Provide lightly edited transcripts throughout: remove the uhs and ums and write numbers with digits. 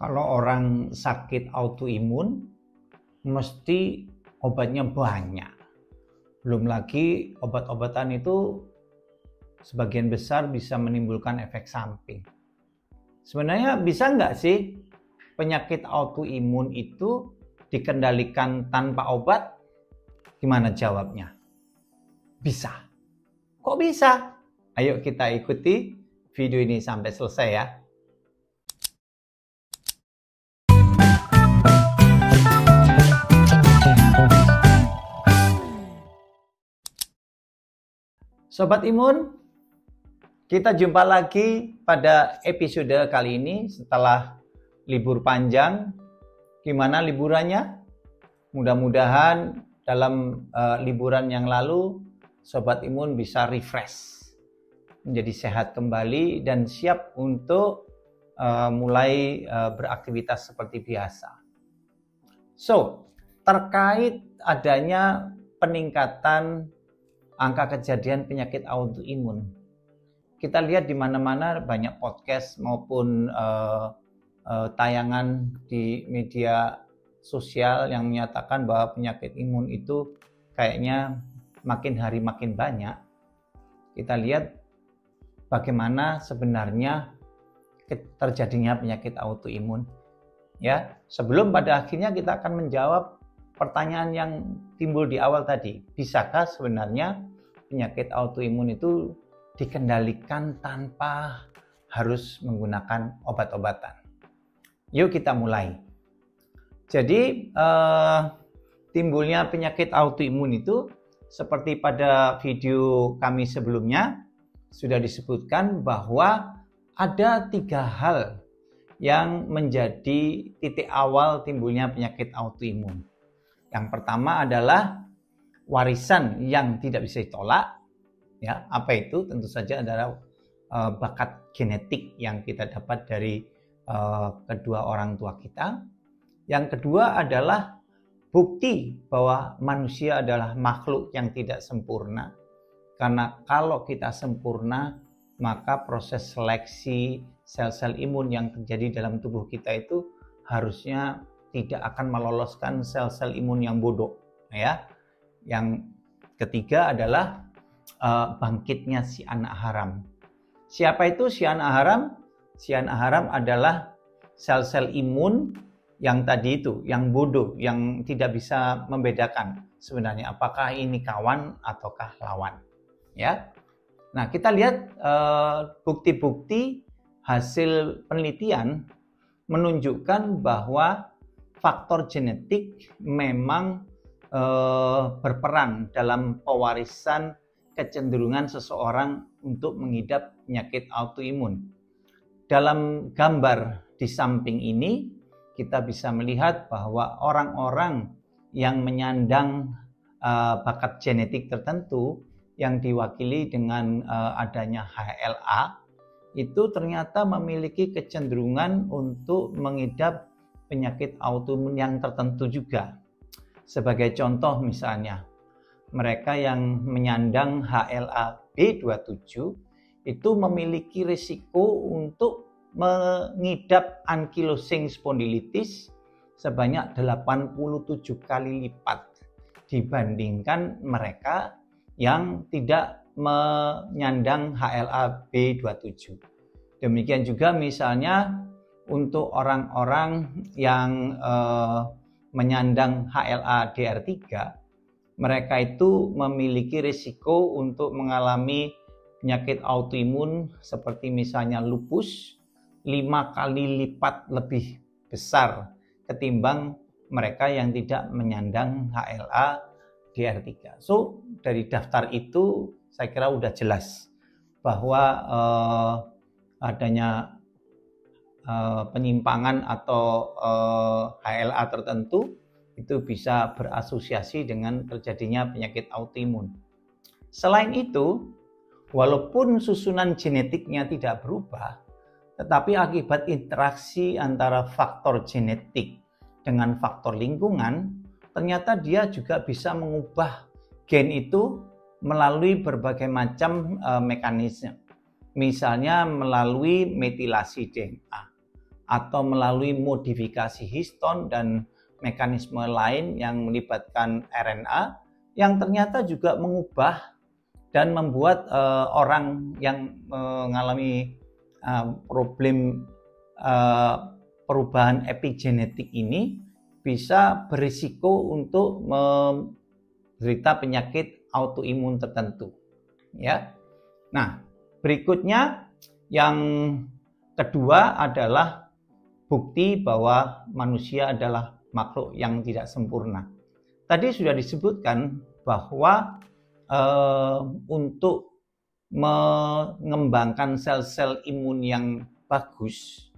Kalau orang sakit autoimun, mesti obatnya banyak. Belum lagi obat-obatan itu sebagian besar bisa menimbulkan efek samping. Sebenarnya bisa nggak sih penyakit autoimun itu dikendalikan tanpa obat? Gimana jawabnya? Bisa. Kok bisa? Ayo kita ikuti video ini sampai selesai ya. Sobat Imun, kita jumpa lagi pada episode kali ini setelah libur panjang. Gimana liburannya? Mudah-mudahan dalam liburan yang lalu Sobat Imun bisa refresh, menjadi sehat kembali dan siap untuk mulai beraktivitas seperti biasa. So, terkait adanya peningkatan angka kejadian penyakit autoimun, kita lihat di mana-mana banyak podcast maupun tayangan di media sosial yang menyatakan bahwa penyakit imun itu kayaknya makin hari makin banyak. Kita lihat bagaimana sebenarnya terjadinya penyakit autoimun. Ya, sebelum pada akhirnya kita akan menjawab pertanyaan yang timbul di awal tadi. Bisakah sebenarnya penyakit autoimun itu dikendalikan tanpa harus menggunakan obat-obatan? Yuk kita mulai. Jadi timbulnya penyakit autoimun itu seperti pada video kami sebelumnya sudah disebutkan bahwa ada 3 hal yang menjadi titik awal timbulnya penyakit autoimun. Yang pertama adalah warisan yang tidak bisa ditolak. Ya, apa itu? Tentu saja adalah bakat genetik yang kita dapat dari kedua orang tua kita. Yang kedua adalah bukti bahwa manusia adalah makhluk yang tidak sempurna. Karena kalau kita sempurna, maka proses seleksi sel-sel imun yang terjadi dalam tubuh kita itu harusnya tidak akan meloloskan sel-sel imun yang bodoh, ya. Yang ketiga adalah bangkitnya si anak haram. Siapa itu si anak haram? Si anak haram adalah sel-sel imun yang tadi itu, yang bodoh, yang tidak bisa membedakan sebenarnya apakah ini kawan ataukah lawan, ya. Nah, kita lihat bukti-bukti hasil penelitian menunjukkan bahwa faktor genetik memang berperan dalam pewarisan kecenderungan seseorang untuk mengidap penyakit autoimun. Dalam gambar di samping ini, kita bisa melihat bahwa orang-orang yang menyandang bakat genetik tertentu yang diwakili dengan adanya HLA itu ternyata memiliki kecenderungan untuk mengidap penyakit autoimun yang tertentu juga. Sebagai contoh misalnya, mereka yang menyandang HLA B27 itu memiliki risiko untuk mengidap ankylosing spondylitis sebanyak 87 kali lipat dibandingkan mereka yang tidak menyandang HLA B27. Demikian juga misalnya untuk orang-orang yang menyandang HLA DR3, mereka itu memiliki risiko untuk mengalami penyakit autoimun seperti misalnya lupus 5 kali lipat lebih besar ketimbang mereka yang tidak menyandang HLA DR3. So, dari daftar itu saya kira udah jelas bahwa adanya penyimpangan atau HLA tertentu itu bisa berasosiasi dengan terjadinya penyakit autoimun. Selain itu, walaupun susunan genetiknya tidak berubah, tetapi akibat interaksi antara faktor genetik dengan faktor lingkungan, ternyata dia juga bisa mengubah gen itu melalui berbagai macam mekanisme. Misalnya melalui metilasi DNA atau melalui modifikasi histon dan mekanisme lain yang melibatkan RNA yang ternyata juga mengubah dan membuat orang yang mengalami problem perubahan epigenetik ini bisa berisiko untuk menderita penyakit autoimun tertentu. Ya. Nah, berikutnya yang kedua adalah bukti bahwa manusia adalah makhluk yang tidak sempurna. Tadi sudah disebutkan bahwa untuk mengembangkan sel-sel imun yang bagus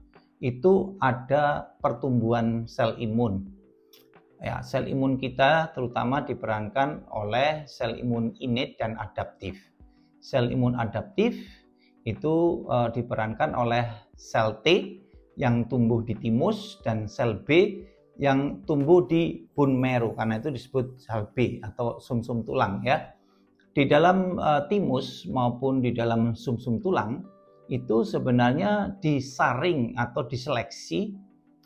itu ada pertumbuhan sel imun. Ya, sel imun kita terutama diperankan oleh sel imun innate dan adaptif. Sel imun adaptif itu diperankan oleh sel T yang tumbuh di timus dan sel B yang tumbuh di bone marrow, karena itu disebut sel B atau sumsum tulang ya. Di dalam timus maupun di dalam sumsum tulang itu sebenarnya disaring atau diseleksi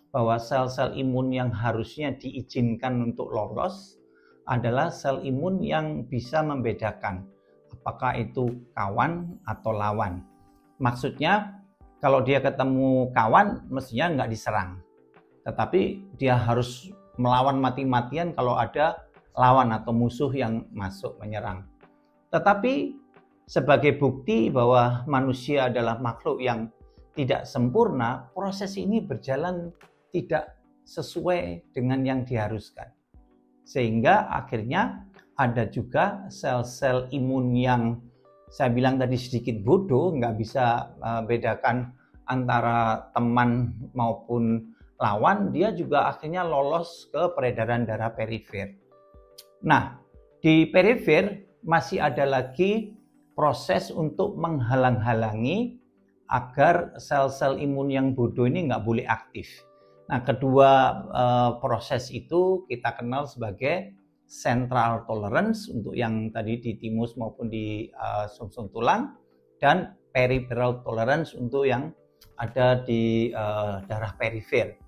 bahwa sel-sel imun yang harusnya diizinkan untuk lolos adalah sel imun yang bisa membedakan apakah itu kawan atau lawan. Maksudnya kalau dia ketemu kawan mestinya nggak diserang, tetapi dia harus melawan mati-matian kalau ada lawan atau musuh yang masuk menyerang. Tetapi sebagai bukti bahwa manusia adalah makhluk yang tidak sempurna, proses ini berjalan tidak sesuai dengan yang diharuskan. Sehingga akhirnya ada juga sel-sel imun yang saya bilang tadi sedikit bodoh, nggak bisa bedakan antara teman maupun lawan, dia juga akhirnya lolos ke peredaran darah perifer. Nah, di perifer masih ada lagi proses untuk menghalang-halangi agar sel-sel imun yang bodoh ini nggak boleh aktif. Nah, kedua proses itu kita kenal sebagai central tolerance untuk yang tadi di timus maupun di sumsum tulang, dan peripheral tolerance untuk yang ada di darah perifer.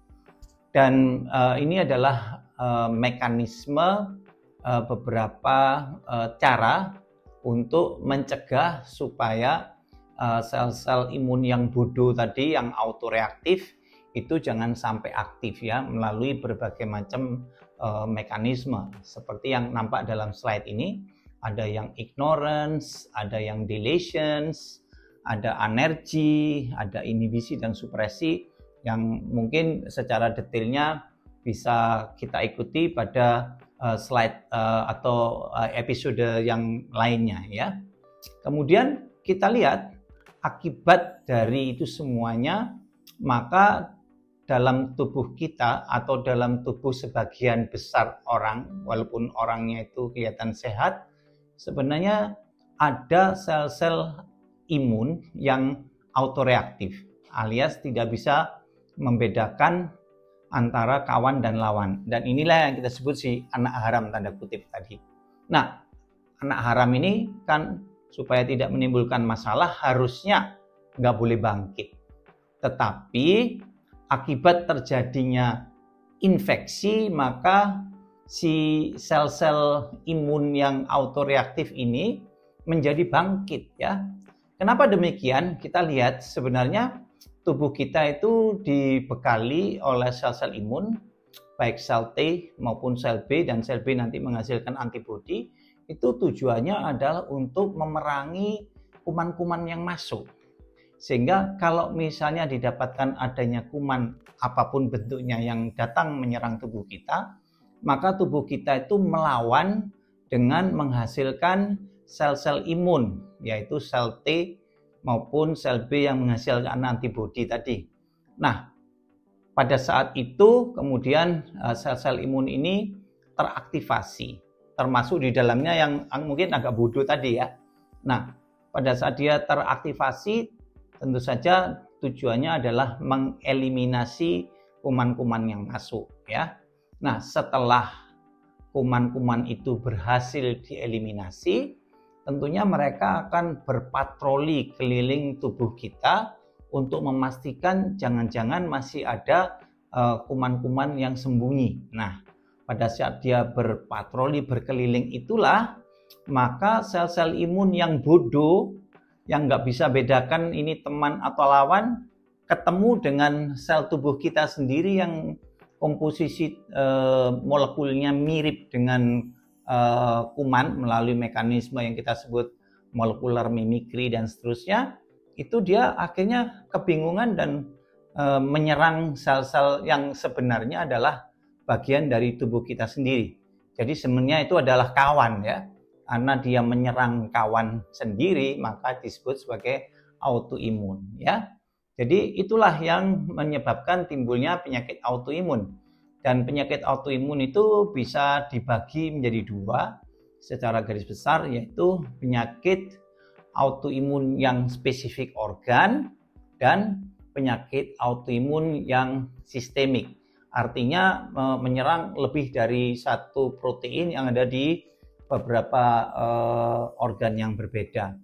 Dan ini adalah mekanisme beberapa cara untuk mencegah supaya sel-sel imun yang bodoh tadi, yang autoreaktif, itu jangan sampai aktif ya, melalui berbagai macam mekanisme seperti yang nampak dalam slide ini. Ada yang ignorance, ada yang deletions, ada anergi, ada inhibisi dan supresi yang mungkin secara detailnya bisa kita ikuti pada slide atau episode yang lainnya ya. Kemudian kita lihat akibat dari itu semuanya, maka dalam tubuh kita atau dalam tubuh sebagian besar orang, walaupun orangnya itu kelihatan sehat, sebenarnya ada sel-sel imun yang autoreaktif, alias tidak bisa membedakan antara kawan dan lawan. Dan inilah yang kita sebut si anak haram tanda kutip tadi. Nah, anak haram ini kan supaya tidak menimbulkan masalah harusnya nggak boleh bangkit. Tetapi akibat terjadinya infeksi, maka si sel-sel imun yang autoreaktif ini menjadi bangkit ya. Kenapa demikian? Kita lihat sebenarnya tubuh kita itu dibekali oleh sel-sel imun, baik sel T maupun sel B, dan sel B nanti menghasilkan antibodi. Itu tujuannya adalah untuk memerangi kuman-kuman yang masuk. Sehingga kalau misalnya didapatkan adanya kuman apapun bentuknya yang datang menyerang tubuh kita, maka tubuh kita itu melawan dengan menghasilkan sel-sel imun, yaitu sel T maupun sel B yang menghasilkan antibodi tadi. Nah, pada saat itu kemudian sel-sel imun ini teraktivasi, termasuk di dalamnya yang mungkin agak bodoh tadi ya. Nah, pada saat dia teraktivasi, tentu saja tujuannya adalah mengeliminasi kuman-kuman yang masuk ya. Nah, setelah kuman-kuman itu berhasil dieliminasi, tentunya mereka akan berpatroli keliling tubuh kita untuk memastikan jangan-jangan masih ada kuman-kuman yang sembunyi. Nah, pada saat dia berpatroli berkeliling itulah maka sel-sel imun yang bodoh, yang nggak bisa bedakan ini teman atau lawan, ketemu dengan sel tubuh kita sendiri yang komposisi molekulnya mirip dengan kuman melalui mekanisme yang kita sebut molekular mimikri dan seterusnya, itu dia akhirnya kebingungan dan menyerang sel-sel yang sebenarnya adalah bagian dari tubuh kita sendiri. Jadi sebenarnya itu adalah kawan ya. Karena dia menyerang kawan sendiri maka disebut sebagai autoimun ya. Jadi itulah yang menyebabkan timbulnya penyakit autoimun. Dan penyakit autoimun itu bisa dibagi menjadi dua secara garis besar, yaitu penyakit autoimun yang spesifik organ dan penyakit autoimun yang sistemik. Artinya menyerang lebih dari satu protein yang ada di beberapa organ yang berbeda.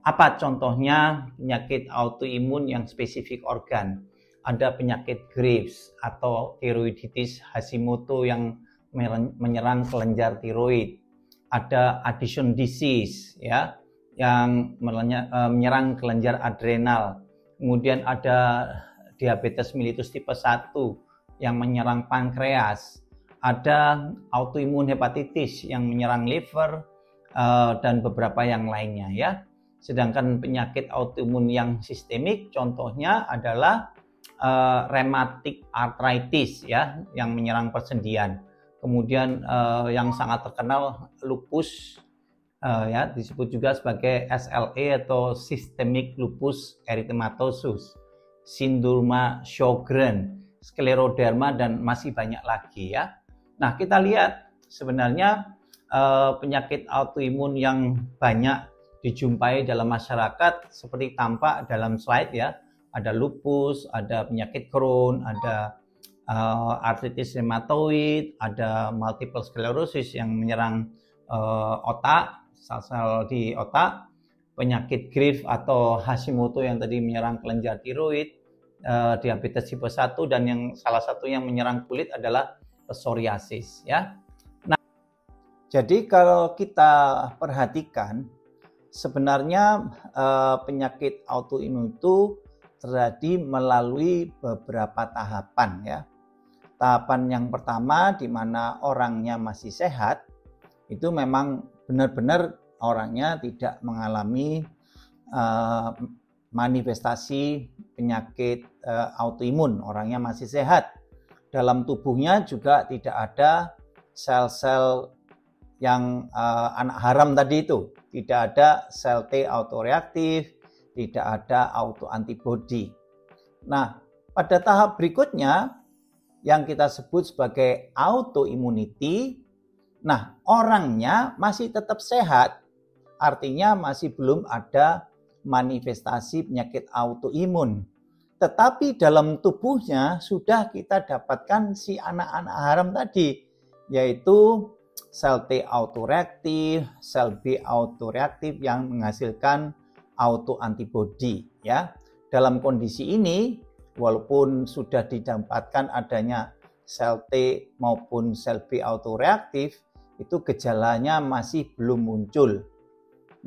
Apa contohnya penyakit autoimun yang spesifik organ? Ada penyakit Graves atau tiroiditis Hashimoto yang menyerang kelenjar tiroid. Ada Addison disease ya, yang menyerang kelenjar adrenal. Kemudian ada diabetes mellitus tipe 1 yang menyerang pankreas. Ada autoimun hepatitis yang menyerang liver dan beberapa yang lainnya ya. Sedangkan penyakit autoimun yang sistemik contohnya adalah rheumatic arthritis ya, yang menyerang persendian. Kemudian yang sangat terkenal lupus ya, disebut juga sebagai SLE atau Systemic Lupus Erythematosus, sindroma Sjogren, skleroderma dan masih banyak lagi ya. Nah, kita lihat sebenarnya penyakit autoimun yang banyak dijumpai dalam masyarakat seperti tampak dalam slide ya. Ada lupus, ada penyakit Crohn, ada artritis rheumatoid, ada multiple sclerosis yang menyerang otak, sel-sel di otak, penyakit Graves atau Hashimoto yang tadi menyerang kelenjar tiroid, diabetes tipe 1, dan yang salah satu yang menyerang kulit adalah psoriasis ya. Nah, jadi kalau kita perhatikan sebenarnya penyakit autoimun itu terjadi melalui beberapa tahapan ya. Tahapan yang pertama di mana orangnya masih sehat, itu memang benar-benar orangnya tidak mengalami manifestasi penyakit autoimun, orangnya masih sehat. Dalam tubuhnya juga tidak ada sel-sel yang anak haram tadi itu, tidak ada sel T autoreaktif, tidak ada autoantibody. Nah, pada tahap berikutnya yang kita sebut sebagai autoimmunity, nah orangnya masih tetap sehat, artinya masih belum ada manifestasi penyakit autoimun. Tetapi dalam tubuhnya sudah kita dapatkan si anak-anak haram tadi, yaitu sel T autoreaktif, sel B autoreaktif yang menghasilkan autoantibody ya. Dalam kondisi ini walaupun sudah didapatkan adanya sel T maupun sel B autoreaktif, itu gejalanya masih belum muncul.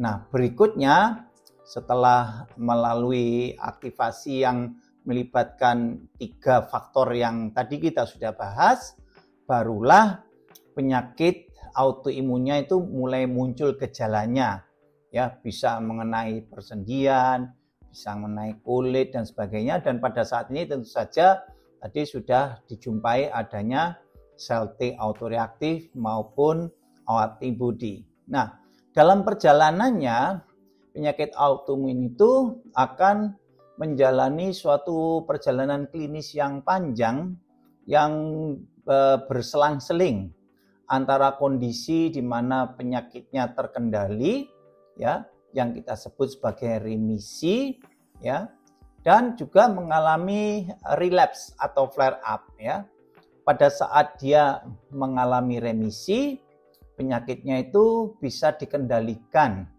Nah, berikutnya setelah melalui aktivasi yang melibatkan 3 faktor yang tadi kita sudah bahas, barulah penyakit autoimunnya itu mulai muncul gejalanya. Ya, bisa mengenai persendian, bisa mengenai kulit dan sebagainya, dan pada saat ini tentu saja tadi sudah dijumpai adanya sel T autoreaktif maupun antibody. Nah, dalam perjalanannya penyakit autoimun itu akan menjalani suatu perjalanan klinis yang panjang yang berselang-seling antara kondisi di mana penyakitnya terkendali ya, yang kita sebut sebagai remisi ya, dan juga mengalami relapse atau flare up ya. Pada saat dia mengalami remisi, penyakitnya itu bisa dikendalikan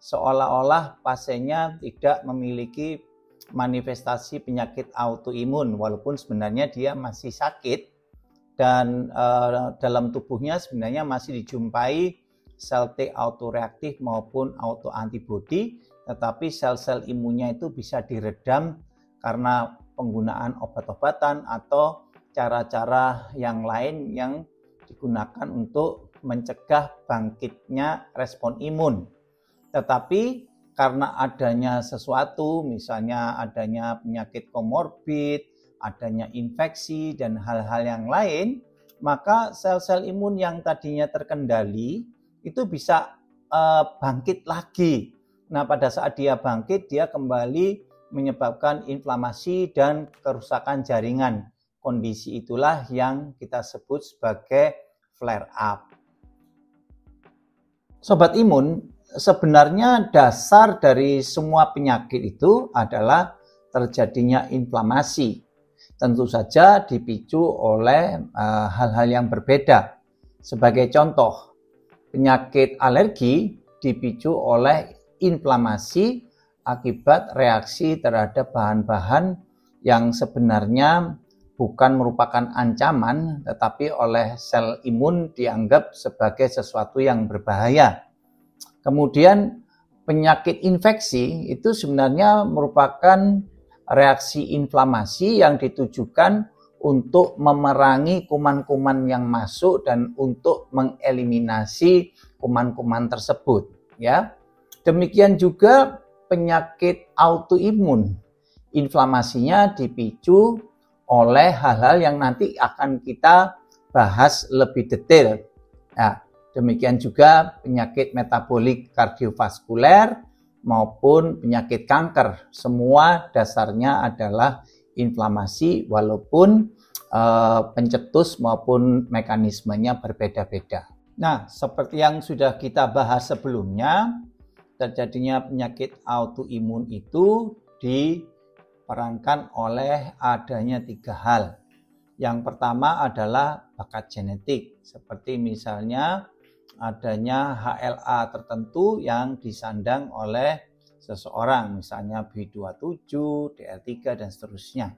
seolah-olah pasiennya tidak memiliki manifestasi penyakit autoimun, walaupun sebenarnya dia masih sakit dan dalam tubuhnya sebenarnya masih dijumpai sel T autoreaktif maupun autoantibody, tetapi sel-sel imunnya itu bisa diredam karena penggunaan obat-obatan atau cara-cara yang lain yang digunakan untuk mencegah bangkitnya respon imun. Tetapi karena adanya sesuatu, misalnya adanya penyakit komorbid, adanya infeksi dan hal-hal yang lain, maka sel-sel imun yang tadinya terkendali itu bisa bangkit lagi. Nah, pada saat dia bangkit, dia kembali menyebabkan inflamasi dan kerusakan jaringan. Kondisi itulah yang kita sebut sebagai flare up. Sobat imun, sebenarnya dasar dari semua penyakit itu adalah terjadinya inflamasi. Tentu saja dipicu oleh hal-hal yang berbeda. Sebagai contoh, penyakit alergi dipicu oleh inflamasi akibat reaksi terhadap bahan-bahan yang sebenarnya bukan merupakan ancaman, tetapi oleh sel imun dianggap sebagai sesuatu yang berbahaya. Kemudian penyakit infeksi itu sebenarnya merupakan reaksi inflamasi yang ditujukan untuk memerangi kuman-kuman yang masuk dan untuk mengeliminasi kuman-kuman tersebut, ya. Demikian juga penyakit autoimun, inflamasinya dipicu oleh hal-hal yang nanti akan kita bahas lebih detail. Nah, demikian juga penyakit metabolik kardiovaskuler maupun penyakit kanker. Semua dasarnya adalah inflamasi walaupun pencetus maupun mekanismenya berbeda-beda. Nah, seperti yang sudah kita bahas sebelumnya, terjadinya penyakit autoimun itu diperankan oleh adanya 3 hal. Yang pertama adalah bakat genetik, seperti misalnya adanya HLA tertentu yang disandang oleh seseorang, misalnya B27, DR3, dan seterusnya.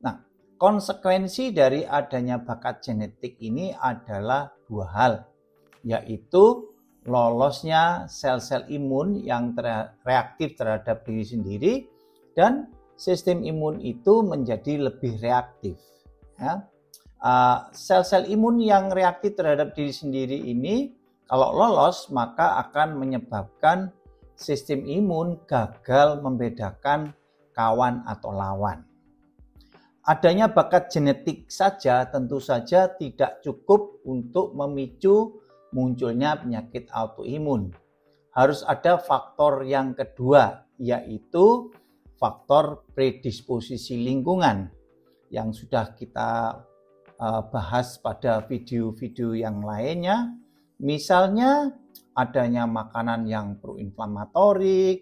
Nah, konsekuensi dari adanya bakat genetik ini adalah 2 hal, yaitu lolosnya sel-sel imun yang reaktif terhadap diri sendiri dan sistem imun itu menjadi lebih reaktif. Ya. Sel-sel imun yang reaktif terhadap diri sendiri ini kalau lolos maka akan menyebabkan sistem imun gagal membedakan kawan atau lawan. Adanya bakat genetik saja tentu saja tidak cukup untuk memicu munculnya penyakit autoimun. Harus ada faktor yang kedua, yaitu faktor predisposisi lingkungan yang sudah kita bahas pada video-video yang lainnya. Misalnya adanya makanan yang proinflamatorik,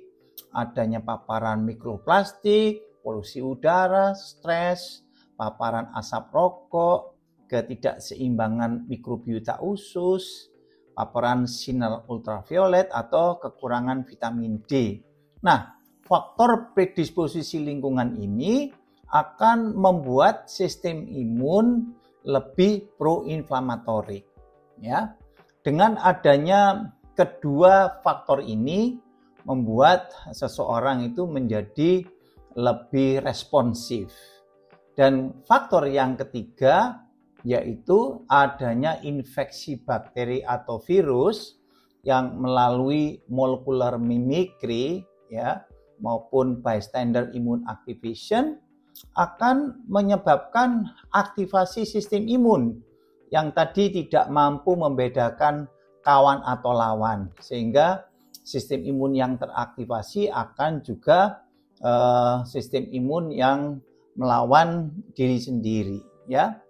adanya paparan mikroplastik, polusi udara, stres, paparan asap rokok, ketidakseimbangan mikrobiota usus, paparan sinar ultraviolet atau kekurangan vitamin D. Nah, faktor predisposisi lingkungan ini akan membuat sistem imun lebih proinflamatorik. Ya, dengan adanya kedua faktor ini membuat seseorang itu menjadi lebih responsif. Dan faktor yang ketiga yaitu adanya infeksi bakteri atau virus yang melalui molecular mimicry ya maupun bystander immune activation akan menyebabkan aktivasi sistem imun yang tadi tidak mampu membedakan kawan atau lawan, sehingga sistem imun yang teraktivasi akan juga sistem imun yang melawan diri sendiri ya.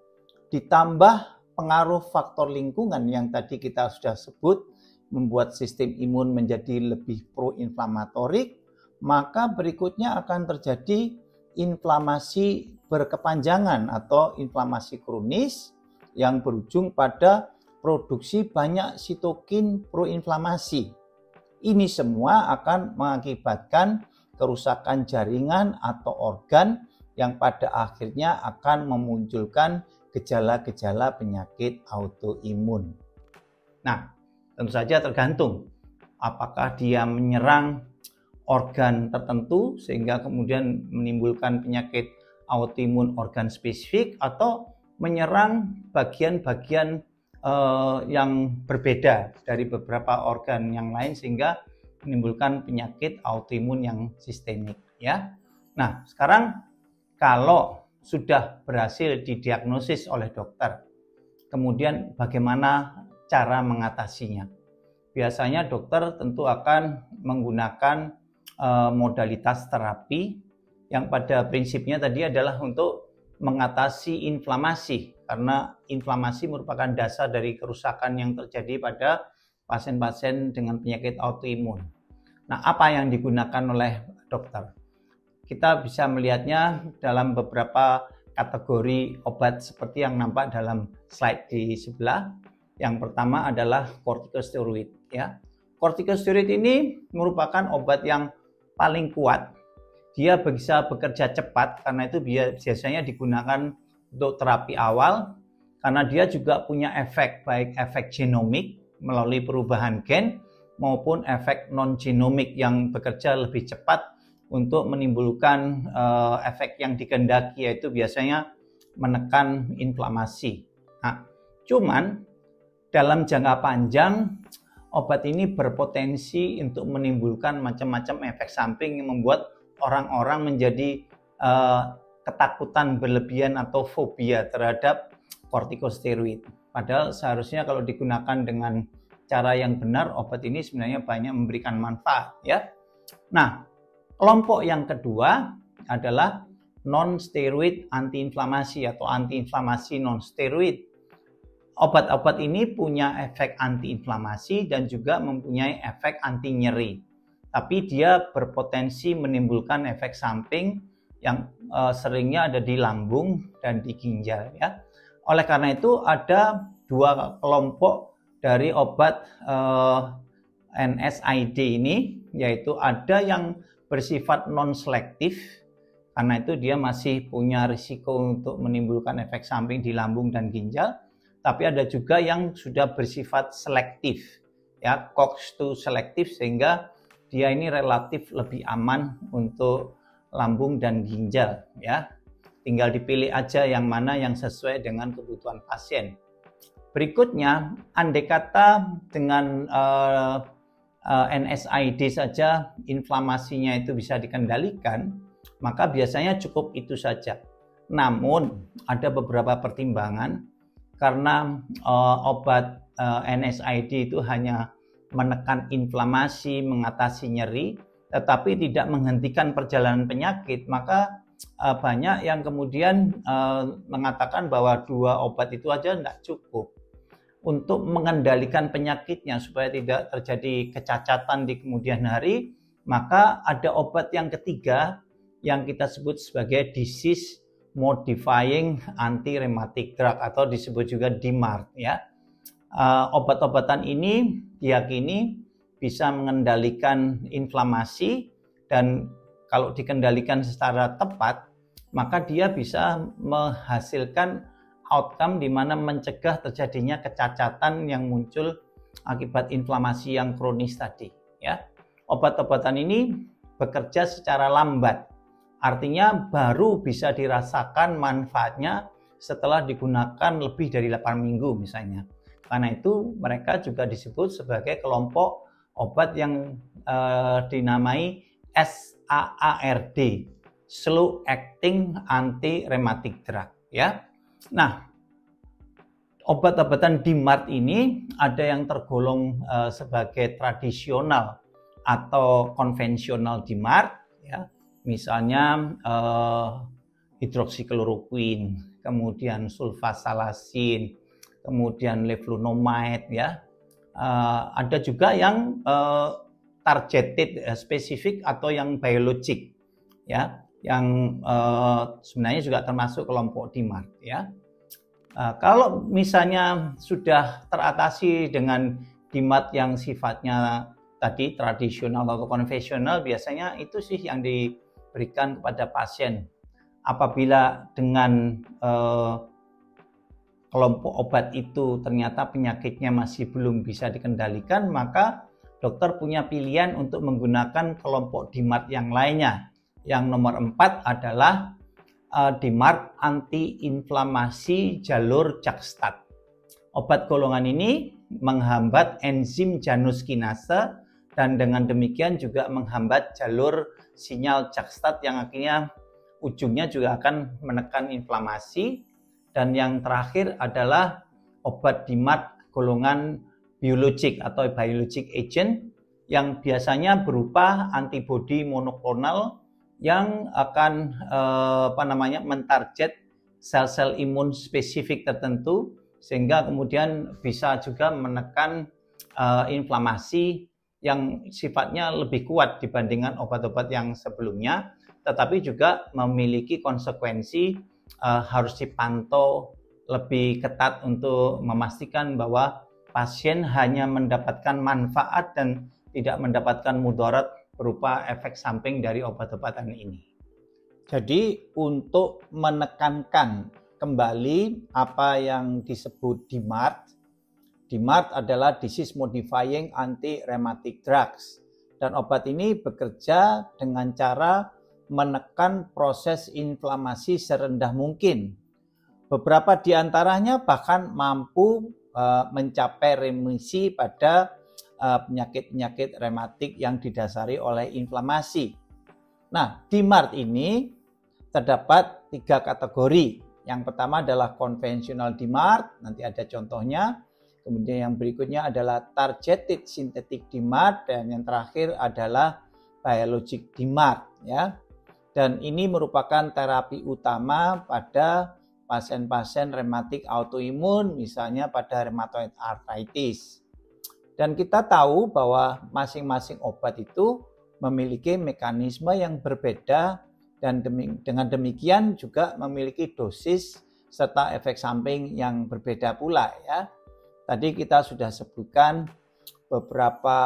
Ditambah pengaruh faktor lingkungan yang tadi kita sudah sebut membuat sistem imun menjadi lebih proinflamatorik, maka berikutnya akan terjadi inflamasi berkepanjangan atau inflamasi kronis yang berujung pada produksi banyak sitokin proinflamasi. Ini semua akan mengakibatkan kerusakan jaringan atau organ yang pada akhirnya akan memunculkan gejala-gejala penyakit autoimun. Nah, tentu saja tergantung apakah dia menyerang organ tertentu sehingga kemudian menimbulkan penyakit autoimun organ spesifik, atau menyerang bagian-bagian yang berbeda dari beberapa organ yang lain sehingga menimbulkan penyakit autoimun yang sistemik, ya. Nah, sekarang kalau sudah berhasil didiagnosis oleh dokter, kemudian bagaimana cara mengatasinya? Biasanya dokter tentu akan menggunakan modalitas terapi yang pada prinsipnya tadi adalah untuk mengatasi inflamasi, karena inflamasi merupakan dasar dari kerusakan yang terjadi pada pasien-pasien dengan penyakit autoimun. Nah, apa yang digunakan oleh dokter? Kita bisa melihatnya dalam beberapa kategori obat seperti yang nampak dalam slide di sebelah. Yang pertama adalah kortikosteroid, ya. Kortikosteroid ini merupakan obat yang paling kuat. Dia bisa bekerja cepat karena itu biasanya digunakan untuk terapi awal, karena dia juga punya efek, baik efek genomik melalui perubahan gen maupun efek non-genomik yang bekerja lebih cepat untuk menimbulkan efek yang dikehendaki, yaitu biasanya menekan inflamasi. Nah, cuman dalam jangka panjang obat ini berpotensi untuk menimbulkan macam-macam efek samping yang membuat orang-orang menjadi ketakutan berlebihan atau fobia terhadap kortikosteroid. Padahal seharusnya kalau digunakan dengan cara yang benar, obat ini sebenarnya banyak memberikan manfaat, ya. Nah, kelompok yang kedua adalah non-steroid antiinflamasi atau antiinflamasi non-steroid. Obat-obat ini punya efek antiinflamasi dan juga mempunyai efek anti nyeri. Tapi dia berpotensi menimbulkan efek samping yang seringnya ada di lambung dan di ginjal, ya. Oleh karena itu ada dua kelompok dari obat NSAID ini, yaitu ada yang bersifat non-selektif, karena itu dia masih punya risiko untuk menimbulkan efek samping di lambung dan ginjal. Tapi ada juga yang sudah bersifat selektif, ya, COX-2 selektif, sehingga dia ini relatif lebih aman untuk lambung dan ginjal, ya. Tinggal dipilih aja yang mana yang sesuai dengan kebutuhan pasien. Berikutnya, andai kata dengan NSAID saja inflamasinya itu bisa dikendalikan, maka biasanya cukup itu saja. Namun ada beberapa pertimbangan, karena obat NSAID itu hanya menekan inflamasi, mengatasi nyeri, tetapi tidak menghentikan perjalanan penyakit, maka banyak yang kemudian mengatakan bahwa dua obat itu aja tidak cukup untuk mengendalikan penyakitnya supaya tidak terjadi kecacatan di kemudian hari. Maka ada obat yang ketiga yang kita sebut sebagai disease modifying anti-rheumatic drug atau disebut juga DMARD, ya. Obat-obatan ini diyakini bisa mengendalikan inflamasi, dan kalau dikendalikan secara tepat maka dia bisa menghasilkan outcome di mana mencegah terjadinya kecacatan yang muncul akibat inflamasi yang kronis tadi, ya. Obat-obatan ini bekerja secara lambat, artinya baru bisa dirasakan manfaatnya setelah digunakan lebih dari 8 minggu misalnya. Karena itu mereka juga disebut sebagai kelompok obat yang dinamai SAARD, Slow Acting Anti-Rheumatic Drug, ya. Nah, obat-obatan DMARD ini ada yang tergolong sebagai tradisional atau konvensional DMARD, ya. Misalnya hidroksikloroquine, kemudian sulfasalasin, kemudian leflunomide, ya. Ada juga yang targeted spesifik atau yang biologik, ya, yang sebenarnya juga termasuk kelompok DMARD, ya. Kalau misalnya sudah teratasi dengan DMARD yang sifatnya tadi tradisional atau konvensional biasanya itu sih yang diberikan kepada pasien. Apabila dengan kelompok obat itu ternyata penyakitnya masih belum bisa dikendalikan, maka dokter punya pilihan untuk menggunakan kelompok DMARD yang lainnya. Yang nomor 4 adalah DMARD anti-inflamasi jalur JAK-STAT. Obat golongan ini menghambat enzim Janus kinase dan dengan demikian juga menghambat jalur sinyal JAK-STAT yang akhirnya ujungnya juga akan menekan inflamasi. Dan yang terakhir adalah obat DMARD golongan biologik atau biologic agent yang biasanya berupa antibodi monoklonal yang akan mentarget sel-sel imun spesifik tertentu sehingga kemudian bisa juga menekan inflamasi yang sifatnya lebih kuat dibandingkan obat-obat yang sebelumnya, tetapi juga memiliki konsekuensi harus dipantau lebih ketat untuk memastikan bahwa pasien hanya mendapatkan manfaat dan tidak mendapatkan mudarat berupa efek samping dari obat-obatan ini. Jadi untuk menekankan kembali apa yang disebut DMARD, DMARD adalah Disease Modifying Anti-Rheumatic Drugs. Dan obat ini bekerja dengan cara menekan proses inflamasi serendah mungkin. Beberapa di antaranya bahkan mampu mencapai remisi pada penyakit-penyakit rematik yang didasari oleh inflamasi. Nah, DMARD ini terdapat 3 kategori. Yang pertama adalah konvensional DMARD, nanti ada contohnya. Kemudian yang berikutnya adalah targeted synthetic DMARD dan yang terakhir adalah biologic DMARD ya. Dan ini merupakan terapi utama pada pasien-pasien rematik autoimun, misalnya pada rheumatoid arthritis. Dan kita tahu bahwa masing-masing obat itu memiliki mekanisme yang berbeda dan dengan demikian juga memiliki dosis serta efek samping yang berbeda pula ya. Tadi kita sudah sebutkan beberapa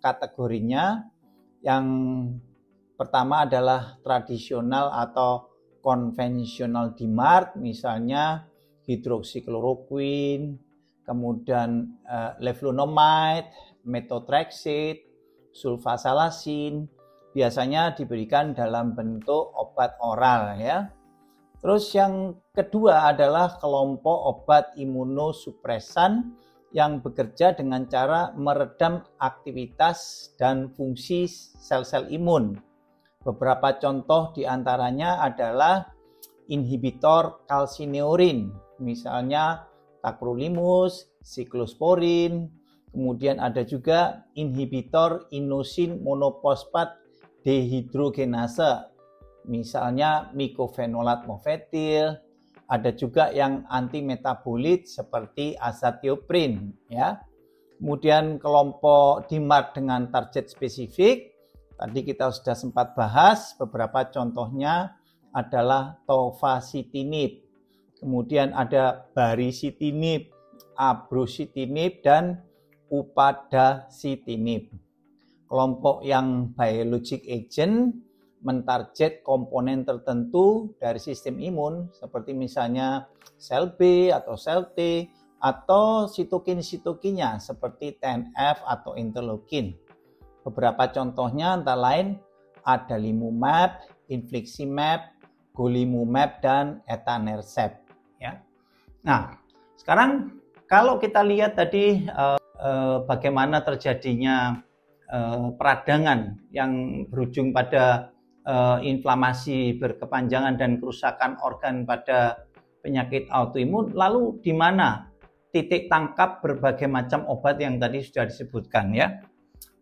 kategorinya. Yang pertama adalah tradisional atau konvensional DMARD, misalnya hidroksikloroquine, kemudian leflunomide, methotrexate, sulfasalazine, biasanya diberikan dalam bentuk obat oral ya. Terus yang kedua adalah kelompok obat imunosupresan yang bekerja dengan cara meredam aktivitas dan fungsi sel-sel imun. Beberapa contoh diantaranya adalah inhibitor kalsineorin, misalnya tacrolimus, cyclosporin, kemudian ada juga inhibitor inosin monofosfat dehidrogenase, misalnya mycophenolate mofetil, ada juga yang antimetabolit seperti azathioprin ya. Kemudian kelompok DMARD dengan target spesifik, tadi kita sudah sempat bahas, beberapa contohnya adalah tofacitinib, kemudian ada baricitinib, abrocitinib, dan upadacitinib. Kelompok yang biologic agent mentarget komponen tertentu dari sistem imun seperti misalnya sel B atau sel T atau sitokin-sitokinnya seperti TNF atau interleukin. Beberapa contohnya antara lain adalimumab, infliximab, golimumab, dan etanercept ya. Nah, sekarang kalau kita lihat tadi bagaimana terjadinya peradangan yang berujung pada inflamasi berkepanjangan dan kerusakan organ pada penyakit autoimun, lalu di mana titik tangkap berbagai macam obat yang tadi sudah disebutkan ya.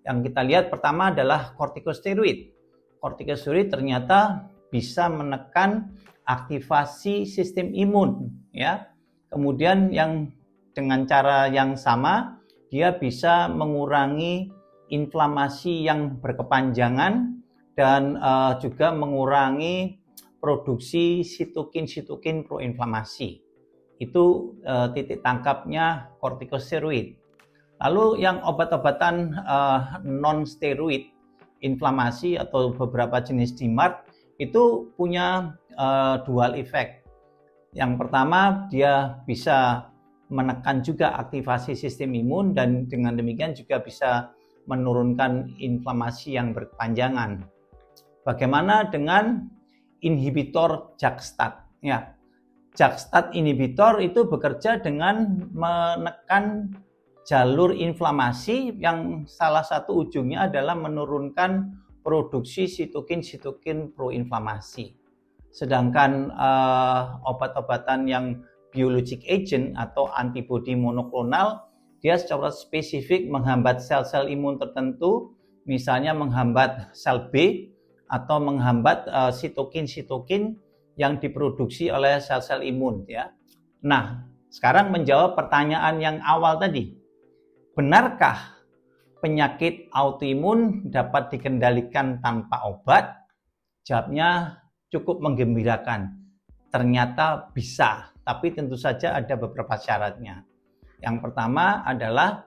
Yang kita lihat pertama adalah kortikosteroid. Kortikosteroid ternyata bisa menekan aktivasi sistem imun ya. Kemudian yang dengan cara yang sama dia bisa mengurangi inflamasi yang berkepanjangan dan juga mengurangi produksi sitokin-sitokin proinflamasi. Itu titik tangkapnya kortikosteroid. Lalu yang obat-obatan non-steroid inflamasi atau beberapa jenis DMARD itu punya dual effect. Yang pertama, dia bisa menekan juga aktivasi sistem imun dan dengan demikian juga bisa menurunkan inflamasi yang berkepanjangan. Bagaimana dengan inhibitor JAK-STAT? Ya, JAK-STAT inhibitor itu bekerja dengan menekan jalur inflamasi yang salah satu ujungnya adalah menurunkan produksi sitokin proinflamasi. Sedangkan obat-obatan yang biologic agent atau antibodi monoklonal, dia secara spesifik menghambat sel-sel imun tertentu, misalnya menghambat sel B atau menghambat sitokin yang diproduksi oleh sel-sel imun, ya. Nah, sekarang menjawab pertanyaan yang awal tadi. Benarkah penyakit autoimun dapat dikendalikan tanpa obat? Jawabnya cukup menggembirakan. Ternyata bisa, tapi tentu saja ada beberapa syaratnya. Yang pertama adalah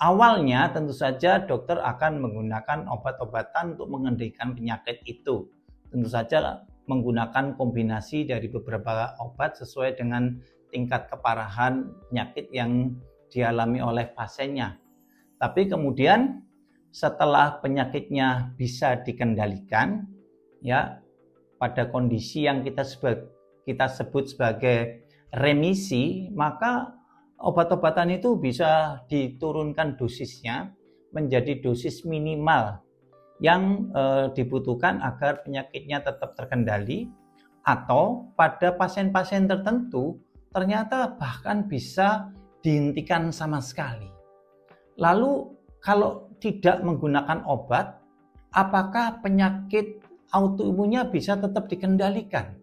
awalnya tentu saja dokter akan menggunakan obat-obatan untuk mengendalikan penyakit itu. Tentu saja menggunakan kombinasi dari beberapa obat sesuai dengan tingkat keparahan penyakit yang dialami oleh pasiennya. Tapi kemudian setelah penyakitnya bisa dikendalikan, ya, pada kondisi yang kita sebut sebagai remisi, maka obat-obatan itu bisa diturunkan dosisnya menjadi dosis minimal yang dibutuhkan agar penyakitnya tetap terkendali, atau pada pasien-pasien tertentu ternyata bahkan bisa dihentikan sama sekali. Lalu kalau tidak menggunakan obat, apakah penyakit autoimunnya bisa tetap dikendalikan?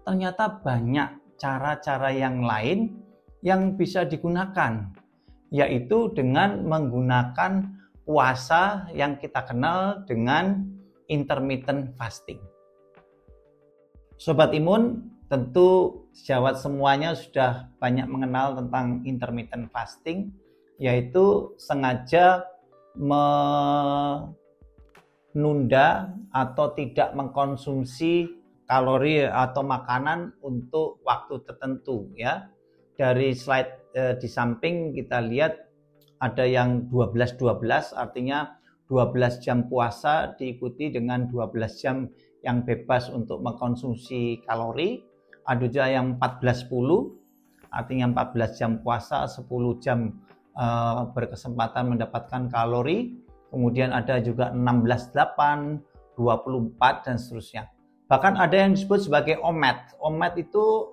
Ternyata banyak cara-cara yang lain yang bisa digunakan, yaitu dengan menggunakan puasa yang kita kenal dengan intermittent fasting. Sobat Imun, tentu sejawat semuanya sudah banyak mengenal tentang intermittent fasting, yaitu sengaja menunda atau tidak mengkonsumsi kalori atau makanan untuk waktu tertentu, ya. Dari slide di samping kita lihat ada yang 12-12, artinya 12 jam puasa diikuti dengan 12 jam yang bebas untuk mengkonsumsi kalori. Ada juga yang 14-10, artinya 14 jam puasa, 10 jam berkesempatan mendapatkan kalori. Kemudian ada juga 16-8, 24 dan seterusnya. Bahkan ada yang disebut sebagai OMAD. OMAD itu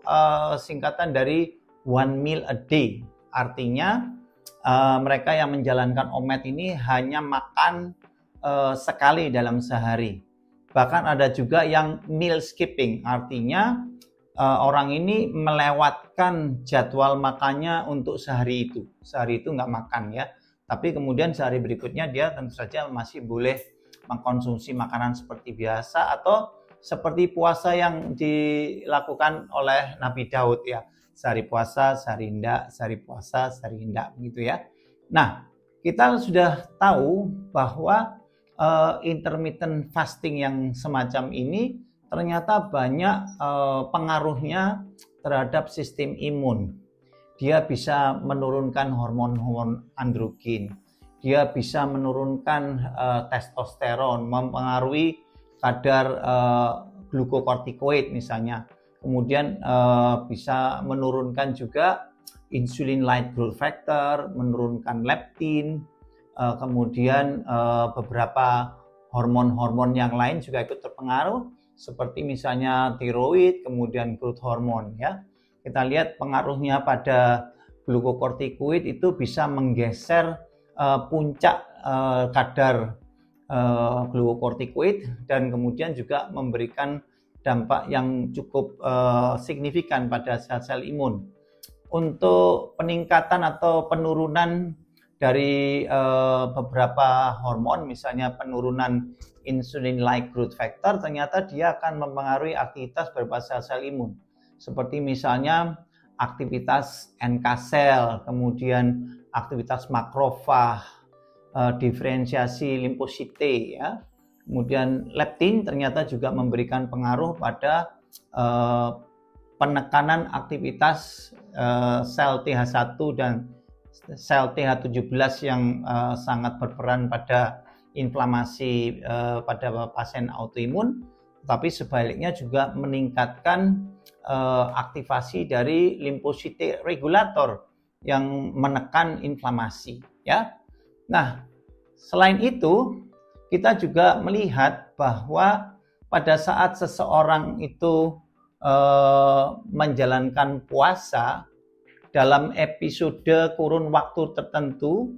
singkatan dari one meal a day. Artinya mereka yang menjalankan OMAD ini hanya makan sekali dalam sehari. Bahkan ada juga yang meal skipping. Artinya orang ini melewatkan jadwal makannya untuk sehari itu. Sehari itu nggak makan, ya. Tapi kemudian sehari berikutnya dia tentu saja masih boleh mengkonsumsi makanan seperti biasa, atau seperti puasa yang dilakukan oleh Nabi Daud, ya. Sehari puasa, sehari enggak, sehari puasa, sehari enggak, begitu, ya. Nah, kita sudah tahu bahwa intermittent fasting yang semacam ini ternyata banyak pengaruhnya terhadap sistem imun. Dia bisa menurunkan hormon-hormon androgen, dia bisa menurunkan testosteron, mempengaruhi kadar glukokortikoid misalnya. Kemudian bisa menurunkan juga insulin-like growth factor, menurunkan leptin, kemudian beberapa hormon-hormon yang lain juga ikut terpengaruh, seperti misalnya tiroid, kemudian growth hormone, ya. Kita lihat pengaruhnya pada glukokortikoid itu bisa menggeser puncak kadar glukokortikoid dan kemudian juga memberikan dampak yang cukup signifikan pada sel-sel imun. Untuk peningkatan atau penurunan dari beberapa hormon, misalnya penurunan insulin-like growth factor, ternyata dia akan mempengaruhi aktivitas beberapa sel-sel imun. Seperti misalnya aktivitas NK sel, kemudian aktivitas makrofag, diferensiasi limfosite ya. Kemudian leptin ternyata juga memberikan pengaruh pada penekanan aktivitas sel TH1 dan sel TH17 yang sangat berperan pada inflamasi pada pasien autoimun, tapi sebaliknya juga meningkatkan aktivasi dari limfosite regulator yang menekan inflamasi ya. Nah, selain itu kita juga melihat bahwa pada saat seseorang itu menjalankan puasa dalam episode kurun waktu tertentu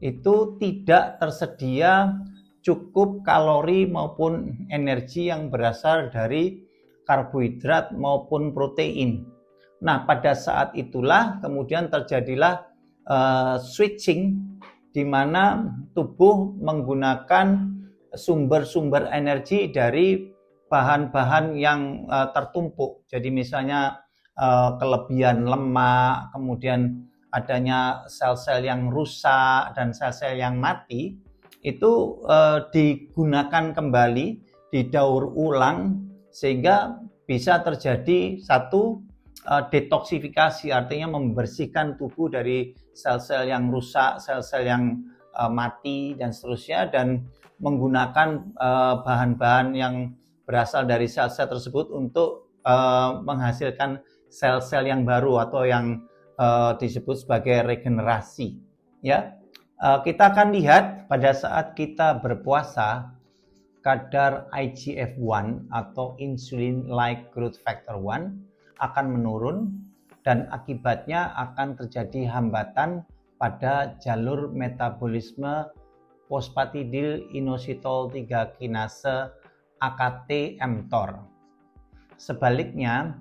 itu tidak tersedia cukup kalori maupun energi yang berasal dari karbohidrat maupun protein. Nah, pada saat itulah kemudian terjadilah switching di mana tubuh menggunakan sumber-sumber energi dari bahan-bahan yang tertumpuk. Jadi misalnya kelebihan lemak, kemudian adanya sel-sel yang rusak dan sel-sel yang mati, itu digunakan kembali, didaur ulang sehingga bisa terjadi satu detoksifikasi, artinya membersihkan tubuh dari sel-sel yang rusak, sel-sel yang mati dan seterusnya, dan menggunakan bahan-bahan yang berasal dari sel-sel tersebut untuk menghasilkan sel-sel yang baru atau yang disebut sebagai regenerasi ya. Kita akan lihat pada saat kita berpuasa kadar IGF-1 atau insulin-like growth factor 1 akan menurun dan akibatnya akan terjadi hambatan pada jalur metabolisme fosfatidil inositol 3 kinase AKT mTOR. Sebaliknya,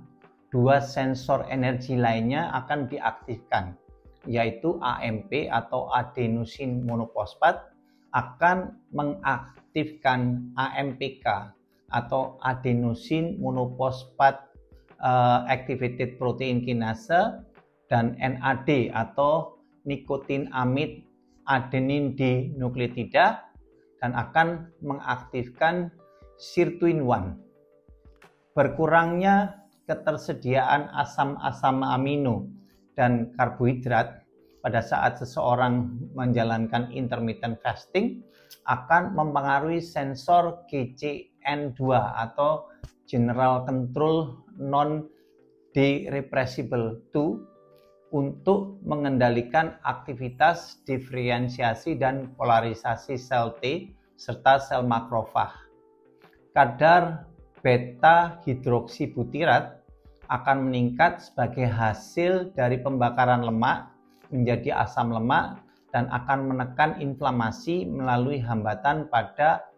dua sensor energi lainnya akan diaktifkan, yaitu AMP atau adenosin monofosfat akan mengaktifkan AMPK atau adenosin monofosfat activated protein kinase, dan NAD atau nikotin amid adenin dinukleotida, dan akan mengaktifkan sirtuin-1. Berkurangnya ketersediaan asam-asam amino dan karbohidrat pada saat seseorang menjalankan intermittent fasting akan mempengaruhi sensor GCN2 atau General Control Non-Derepressible 2 untuk mengendalikan aktivitas diferensiasi dan polarisasi sel T serta sel makrofag. Kadar beta hidroksibutirat akan meningkat sebagai hasil dari pembakaran lemak menjadi asam lemak dan akan menekan inflamasi melalui hambatan pada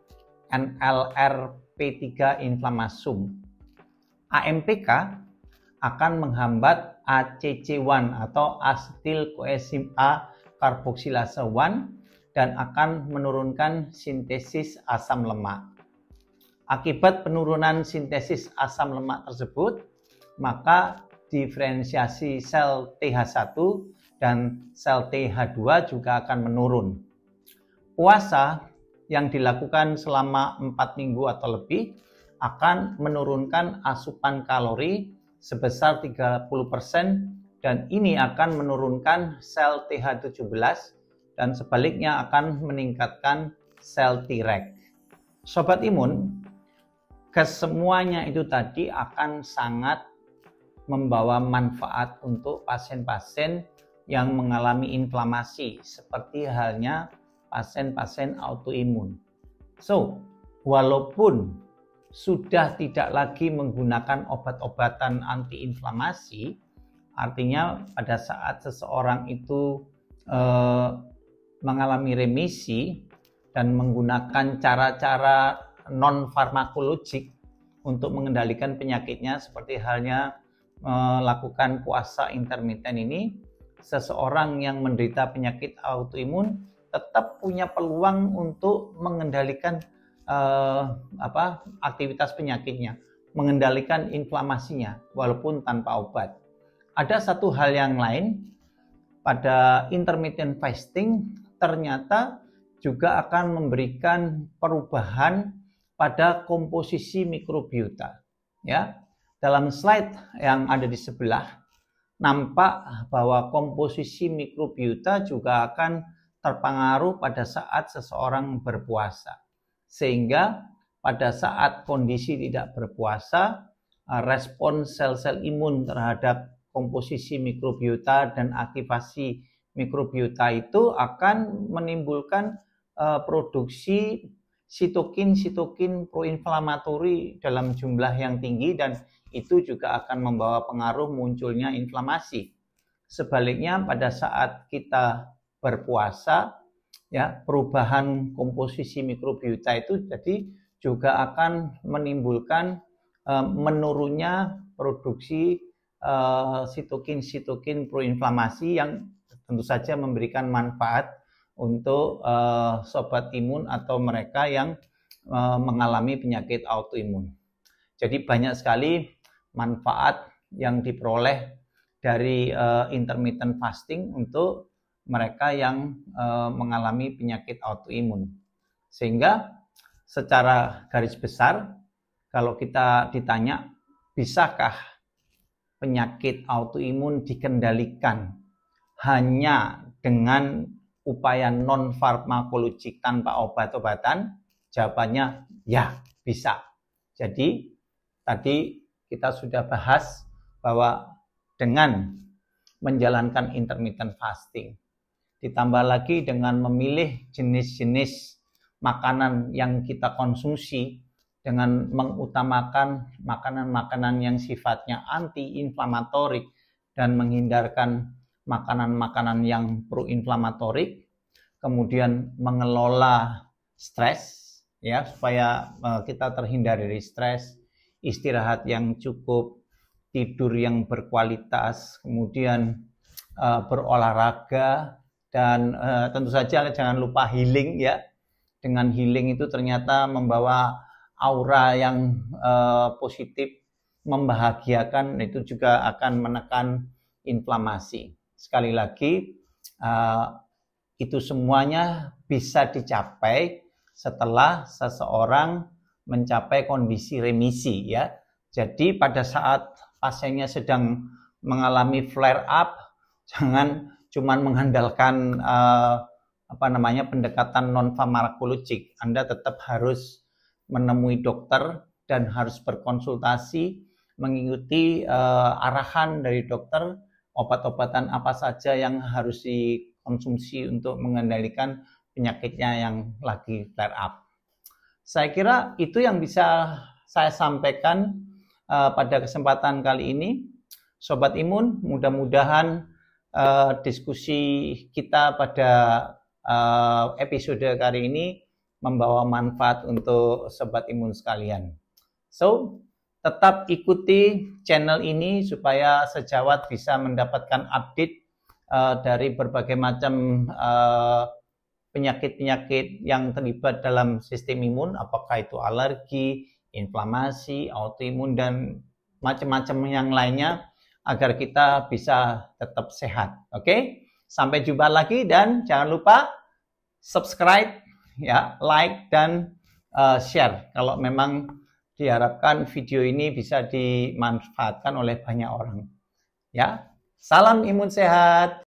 NLRP3 inflammasum. AMPK akan menghambat ACC1 atau asetil koenzim A karboksilase 1 dan akan menurunkan sintesis asam lemak. Akibat penurunan sintesis asam lemak tersebut, maka diferensiasi sel TH1 dan sel TH2 juga akan menurun. Puasa yang dilakukan selama 4 minggu atau lebih akan menurunkan asupan kalori sebesar 30% dan ini akan menurunkan sel TH17 dan sebaliknya akan meningkatkan sel Treg. Sobat imun, kesemuanya itu tadi akan sangat membawa manfaat untuk pasien-pasien yang mengalami inflamasi seperti halnya pasien-pasien autoimun. So, walaupun sudah tidak lagi menggunakan obat-obatan antiinflamasi, artinya pada saat seseorang itu mengalami remisi dan menggunakan cara-cara non-farmakologik untuk mengendalikan penyakitnya seperti halnya melakukan puasa intermiten ini, seseorang yang menderita penyakit autoimun tetap punya peluang untuk mengendalikan aktivitas penyakitnya, mengendalikan inflamasinya walaupun tanpa obat. ada satu hal yang lain pada intermittent fasting, ternyata juga akan memberikan perubahan pada komposisi mikrobiota. Ya, dalam slide yang ada di sebelah nampak bahwa komposisi mikrobiota juga akan terpengaruh pada saat seseorang berpuasa. Sehingga pada saat kondisi tidak berpuasa, respon sel-sel imun terhadap komposisi mikrobiota dan aktivasi mikrobiota itu akan menimbulkan produksi sitokin proinflamatori dalam jumlah yang tinggi, dan itu juga akan membawa pengaruh munculnya inflamasi. Sebaliknya pada saat kita berpuasa, ya, perubahan komposisi mikrobiota itu jadi juga akan menimbulkan menurunnya produksi sitokin proinflamasi yang tentu saja memberikan manfaat untuk sobat imun atau mereka yang mengalami penyakit autoimun. Jadi banyak sekali manfaat yang diperoleh dari intermittent fasting untuk mereka yang mengalami penyakit autoimun. Sehingga secara garis besar, kalau kita ditanya, bisakah penyakit autoimun dikendalikan hanya dengan upaya non-farmakologik tanpa obat-obatan? Jawabannya ya, bisa. Jadi tadi kita sudah bahas bahwa dengan menjalankan intermittent fasting, ditambah lagi dengan memilih jenis-jenis makanan yang kita konsumsi dengan mengutamakan makanan-makanan yang sifatnya anti-inflamatorik dan menghindarkan makanan-makanan yang pro-inflamatorik, kemudian mengelola stres, ya, supaya kita terhindar dari stres, istirahat yang cukup, tidur yang berkualitas, kemudian berolahraga, dan tentu saja jangan lupa healing, ya. Dengan healing itu ternyata membawa aura yang positif, membahagiakan, itu juga akan menekan inflamasi. Sekali lagi, itu semuanya bisa dicapai setelah seseorang mencapai kondisi remisi, ya. Jadi pada saat pasiennya sedang mengalami flare up, jangan cuma mengandalkan pendekatan non farmakologik. Anda tetap harus menemui dokter dan harus berkonsultasi, mengikuti arahan dari dokter, obat-obatan apa saja yang harus dikonsumsi untuk mengendalikan penyakitnya yang lagi flare up. Saya kira itu yang bisa saya sampaikan pada kesempatan kali ini. Sobat Imun, mudah-mudahan diskusi kita pada episode kali ini membawa manfaat untuk sobat imun sekalian. So, tetap ikuti channel ini supaya sejawat bisa mendapatkan update dari berbagai macam penyakit-penyakit yang terlibat dalam sistem imun, apakah itu alergi, inflamasi, autoimun, dan macam-macam yang lainnya, agar kita bisa tetap sehat. Oke? Sampai jumpa lagi, dan jangan lupa subscribe, ya, like, dan share kalau memang diharapkan video ini bisa dimanfaatkan oleh banyak orang. Ya, salam imun sehat.